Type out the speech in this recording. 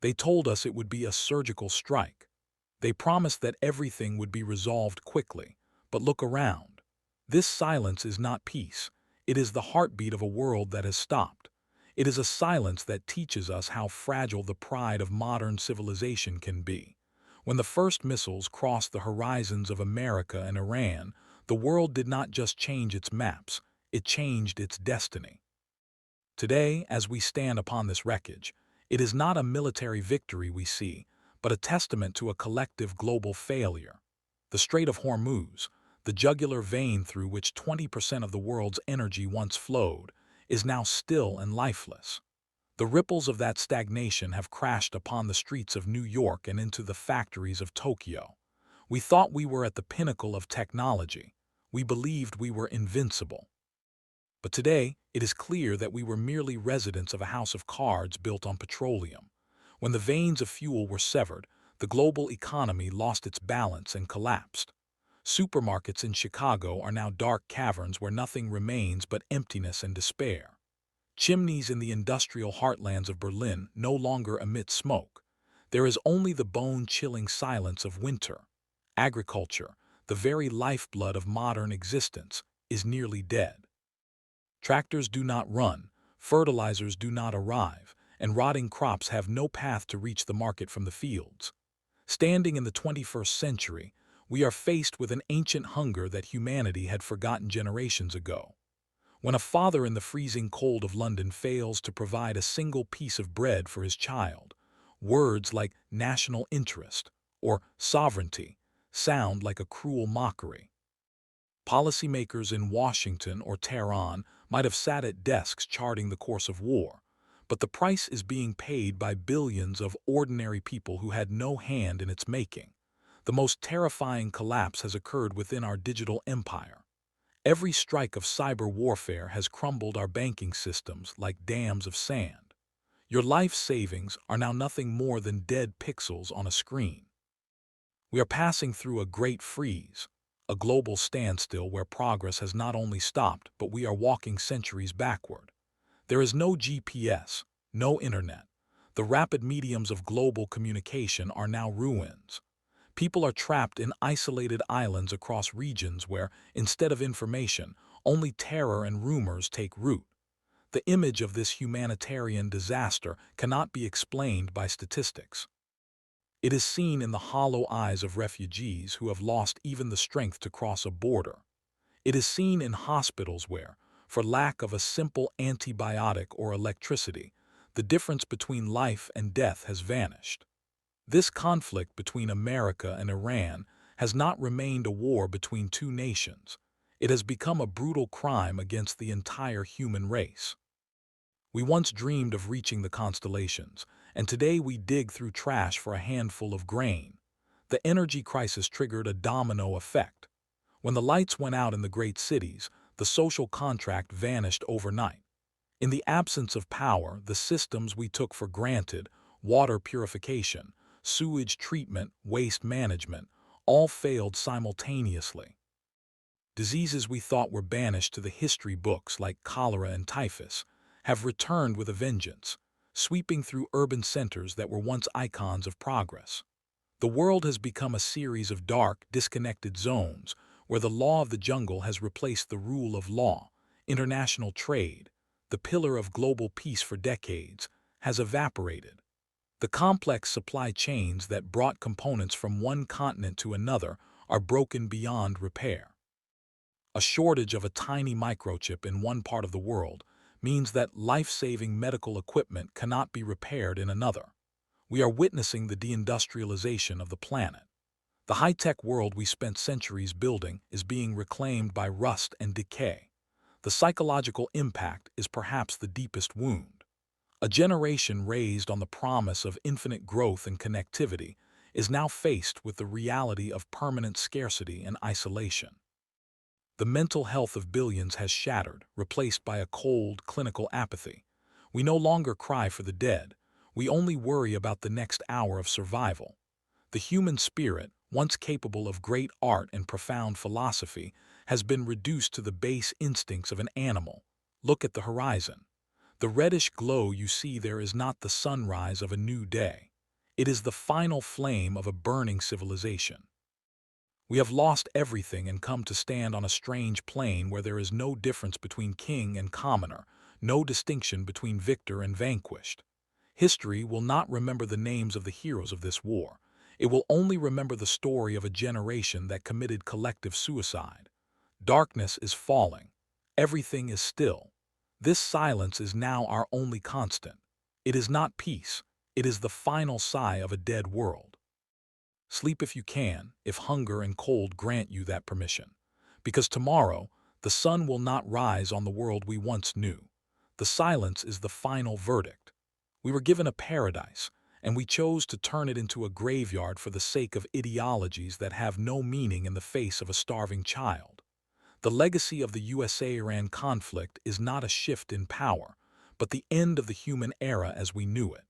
They told us it would be a surgical strike. They promised that everything would be resolved quickly. But look around. This silence is not peace. It is the heartbeat of a world that has stopped. It is a silence that teaches us how fragile the pride of modern civilization can be. When the first missiles crossed the horizons of America and Iran, the world did not just change its maps, it changed its destiny. Today, as we stand upon this wreckage, it is not a military victory we see, but a testament to a collective global failure. The Strait of Hormuz, the jugular vein through which 20% of the world's energy once flowed, is now still and lifeless. The ripples of that stagnation have crashed upon the streets of New York and into the factories of Tokyo. We thought we were at the pinnacle of technology. We believed we were invincible. But today, it is clear that we were merely residents of a house of cards built on petroleum. When the veins of fuel were severed, the global economy lost its balance and collapsed. Supermarkets in Chicago are now dark caverns where nothing remains but emptiness and despair. Chimneys in the industrial heartlands of Berlin no longer emit smoke. There is only the bone-chilling silence of winter. Agriculture, the very lifeblood of modern existence, is nearly dead. Tractors do not run, fertilizers do not arrive, and rotting crops have no path to reach the market from the fields. Standing in the 21st century, we are faced with an ancient hunger that humanity had forgotten generations ago. When a father in the freezing cold of London fails to provide a single piece of bread for his child, words like national interest or sovereignty sound like a cruel mockery. Policymakers in Washington or Tehran might have sat at desks charting the course of war, but the price is being paid by billions of ordinary people who had no hand in its making. The most terrifying collapse has occurred within our digital empire. Every strike of cyber warfare has crumbled our banking systems like dams of sand. Your life savings are now nothing more than dead pixels on a screen. We are passing through a great freeze, a global standstill where progress has not only stopped, but we are walking centuries backward. There is no GPS, no internet. The rapid mediums of global communication are now ruins. People are trapped in isolated islands across regions where, instead of information, only terror and rumors take root. The image of this humanitarian disaster cannot be explained by statistics. It is seen in the hollow eyes of refugees who have lost even the strength to cross a border. It is seen in hospitals where, for lack of a simple antibiotic or electricity, the difference between life and death has vanished. This conflict between America and Iran has not remained a war between two nations. It has become a brutal crime against the entire human race. We once dreamed of reaching the constellations, and today we dig through trash for a handful of grain. The energy crisis triggered a domino effect. When the lights went out in the great cities, the social contract vanished overnight. In the absence of power, the systems we took for granted, water purification, sewage treatment, waste management, all failed simultaneously. Diseases we thought were banished to the history books like cholera and typhus have returned with a vengeance, sweeping through urban centers that were once icons of progress. The world has become a series of dark, disconnected zones where the law of the jungle has replaced the rule of law. International trade, the pillar of global peace for decades, has evaporated. The complex supply chains that brought components from one continent to another are broken beyond repair. A shortage of a tiny microchip in one part of the world means that life-saving medical equipment cannot be repaired in another. We are witnessing the deindustrialization of the planet. The high-tech world we spent centuries building is being reclaimed by rust and decay. The psychological impact is perhaps the deepest wound. A generation raised on the promise of infinite growth and connectivity is now faced with the reality of permanent scarcity and isolation. The mental health of billions has shattered, replaced by a cold, clinical apathy. We no longer cry for the dead. We only worry about the next hour of survival. The human spirit, once capable of great art and profound philosophy, has been reduced to the base instincts of an animal. Look at the horizon. The reddish glow you see there is not the sunrise of a new day. It is the final flame of a burning civilization. We have lost everything and come to stand on a strange plain where there is no difference between king and commoner, no distinction between victor and vanquished. History will not remember the names of the heroes of this war. It will only remember the story of a generation that committed collective suicide. Darkness is falling. Everything is still. This silence is now our only constant. It is not peace. It is the final sigh of a dead world. Sleep if you can, if hunger and cold grant you that permission. Because tomorrow, the sun will not rise on the world we once knew. The silence is the final verdict. We were given a paradise, and we chose to turn it into a graveyard for the sake of ideologies that have no meaning in the face of a starving child. The legacy of the USA-Iran conflict is not a shift in power, but the end of the human era as we knew it.